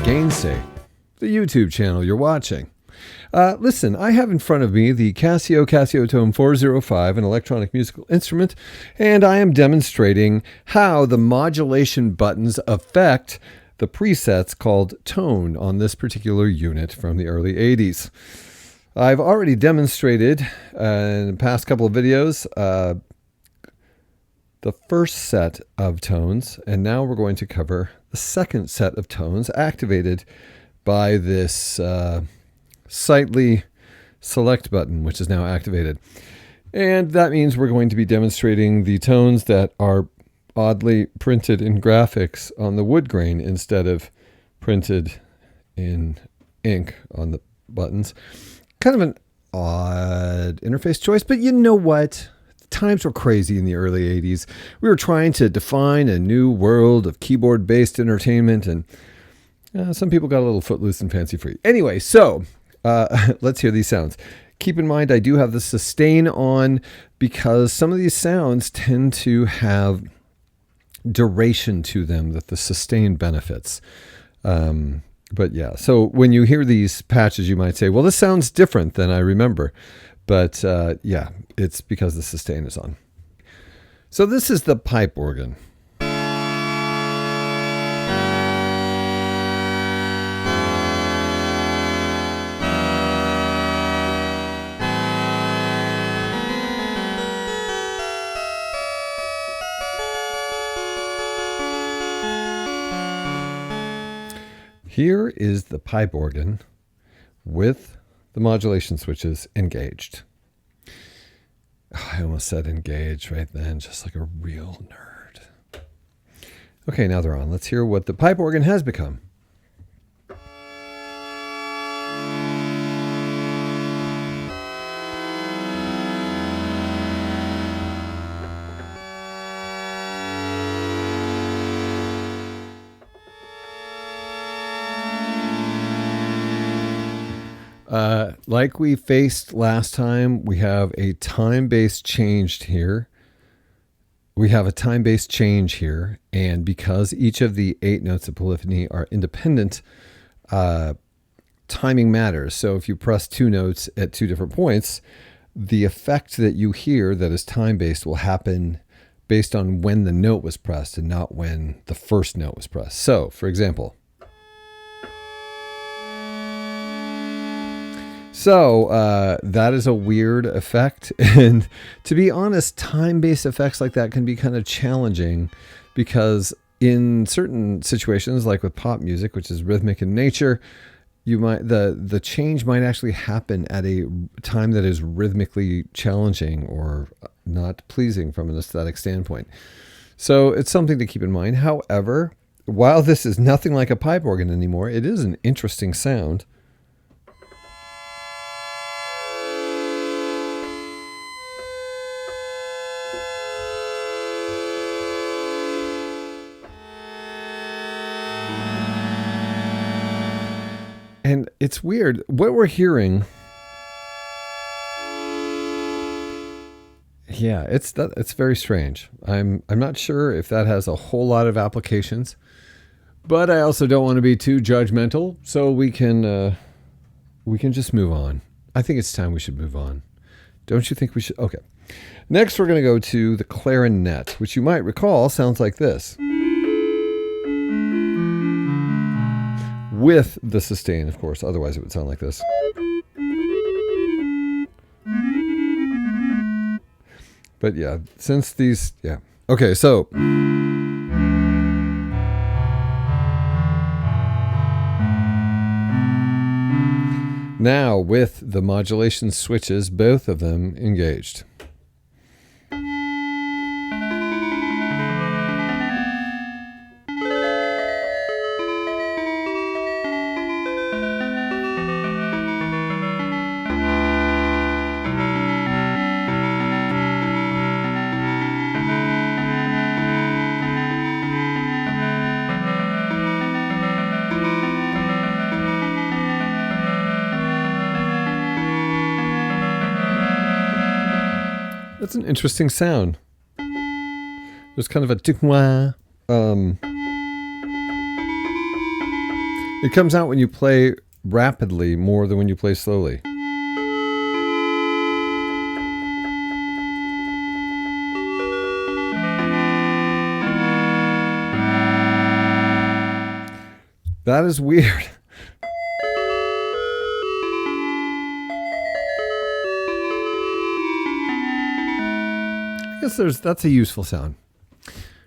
gainsay the YouTube channel you're watching. Listen, I have in front of me the Casio Casiotone 405, an electronic musical instrument, and I am demonstrating how the modulation buttons affect the presets called tone on this particular unit from the early 80s. I've already demonstrated in the past couple of videos the first set of tones, and now we're going to cover the second set of tones activated by this sightly select button, which is now activated. And that means we're going to be demonstrating the tones that are oddly printed in graphics on the wood grain instead of printed in ink on the buttons. Kind of an odd interface choice, but you know what? Times were crazy in the early 80s. We were trying to define a new world of keyboard-based entertainment, and some people got a little footloose and fancy-free. Anyway, so let's hear these sounds. Keep in mind, I do have the sustain on because some of these sounds tend to have duration to them that the sustain benefits. But yeah, so when you hear these patches, you might say, well, this sounds different than I remember. But yeah, it's because the sustain is on. So this is the pipe organ. Here is the pipe organ with the modulation switches engaged. Oh, I almost said engaged right then, just like a real nerd. Okay, now they're on. Let's hear what the pipe organ has become. Like we faced last time, we have a time-based change here. We have a time-based change here, and because each of the 8 notes of polyphony are independent, timing matters. So if you press 2 notes at 2 different points, the effect that you hear that is time-based will happen based on when the note was pressed and not when the first note was pressed. So, for example, that is a weird effect, and to be honest, time-based effects like that can be kind of challenging because in certain situations, like with pop music, which is rhythmic in nature, you might the change might actually happen at a time that is rhythmically challenging or not pleasing from an aesthetic standpoint. So it's something to keep in mind. However, while this is nothing like a pipe organ anymore, it is an interesting sound. And it's weird. What we're hearing, yeah, it's very strange. I'm not sure if that has a whole lot of applications, but I also don't want to be too judgmental, so we can just move on. I think it's time we should move on. Don't you think we should? Okay. Next, we're going to go to the clarinet, which you might recall sounds like this. With the sustain, of course. Otherwise, it would sound like this. But yeah, since these, yeah. Okay, so. Now, with the modulation switches, both of them engaged. That's an interesting sound. There's kind of a It comes out when you play rapidly more than when you play slowly. That is weird. I guess that's a useful sound.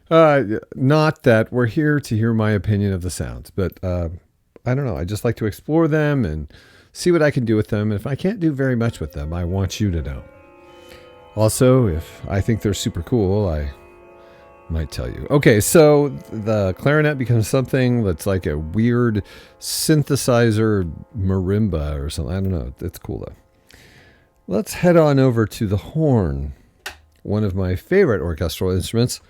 Not that we're here to hear my opinion of the sounds, but I don't know. I just like to explore them and see what I can do with them. If I can't do very much with them, I want you to know. Also, if I think they're super cool, I might tell you. Okay, so the clarinet becomes something that's like a weird synthesizer marimba or something. I don't know. It's cool though. Let's head on over to the horn, one of my favorite orchestral instruments.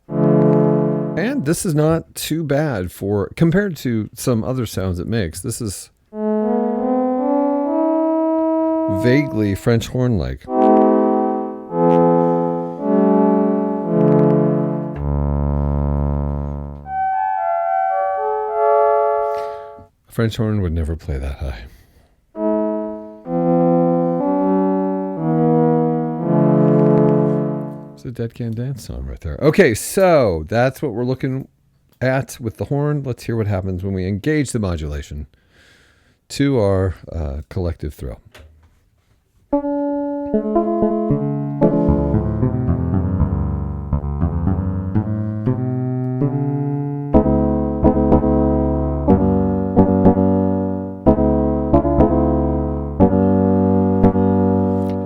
And this is not too bad for compared to some other sounds it makes. This is vaguely French horn-like. A French horn would never play that high. It's a Dead Can Dance song right there. Okay, so that's what we're looking at with the horn. Let's hear what happens when we engage the modulation to our collective thrill.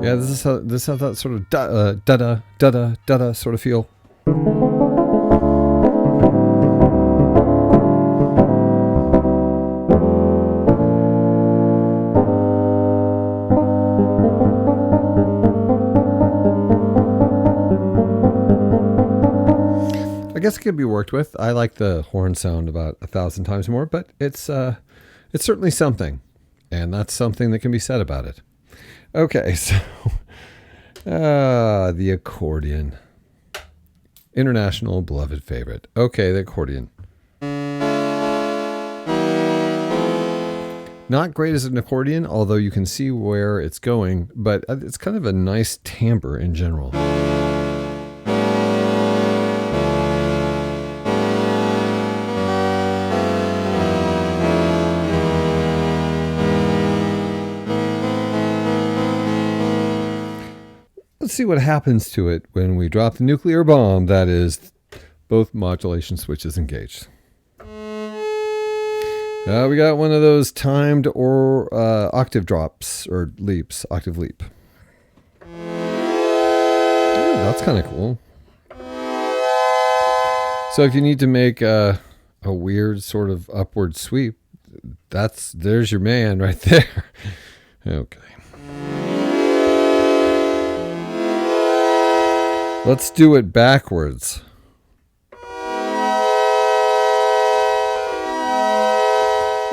Yeah, this is how that sort of da-da sort of feel. I guess it could be worked with. I like the horn sound about 1,000 times more, but it's certainly something, and that's something that can be said about it. Okay, so the accordion. International beloved favorite. Okay, the accordion. Not great as an accordion, although you can see where it's going, but it's kind of a nice timbre in general. Let's see what happens to it when we drop the nuclear bomb that is both modulation switches engaged. We got one of those timed or octave drops or leaps, octave leap. Ooh, that's kind of cool. So if you need to make a weird sort of upward sweep, there's your man right there. Okay. Let's do it backwards.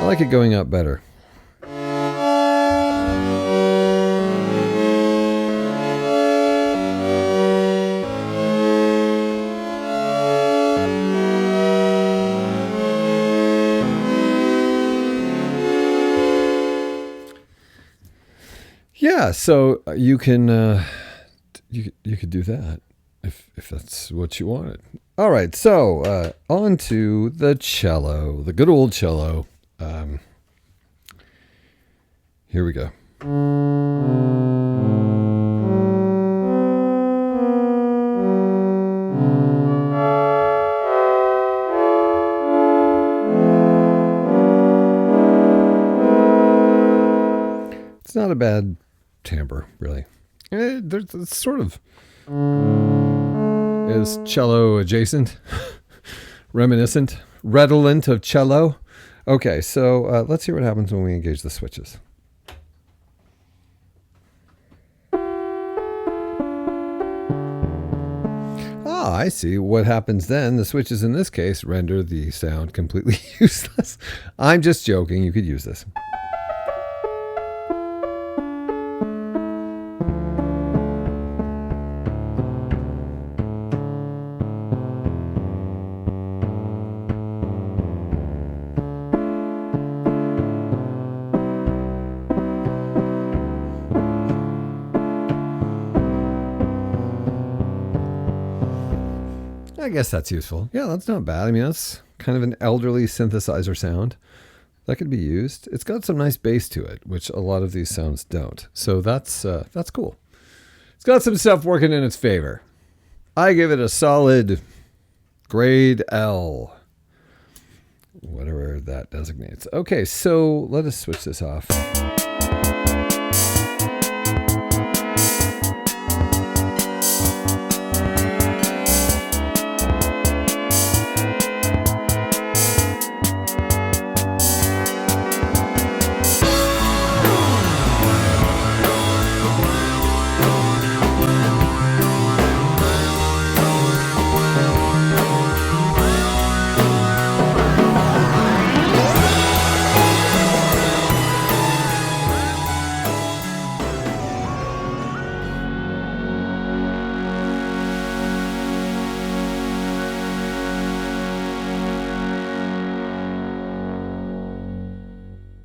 I like it going up better. Yeah, so you can you could do that. If that's what you wanted. All right, so on to the cello, the good old cello. Here we go. It's not a bad timbre, really. There's sort of is cello adjacent, reminiscent, redolent of cello. Okay, so let's hear what happens when we engage the switches. Ah, I see. What happens then, the switches in this case render the sound completely useless. I'm just joking. You could use this. I guess that's useful. Yeah, that's not bad. I mean, that's kind of an elderly synthesizer sound. That could be used. It's got some nice bass to it, which a lot of these sounds don't. So that's cool. It's got some stuff working in its favor. I give it a solid grade L. Whatever that designates. Okay, so let us switch this off.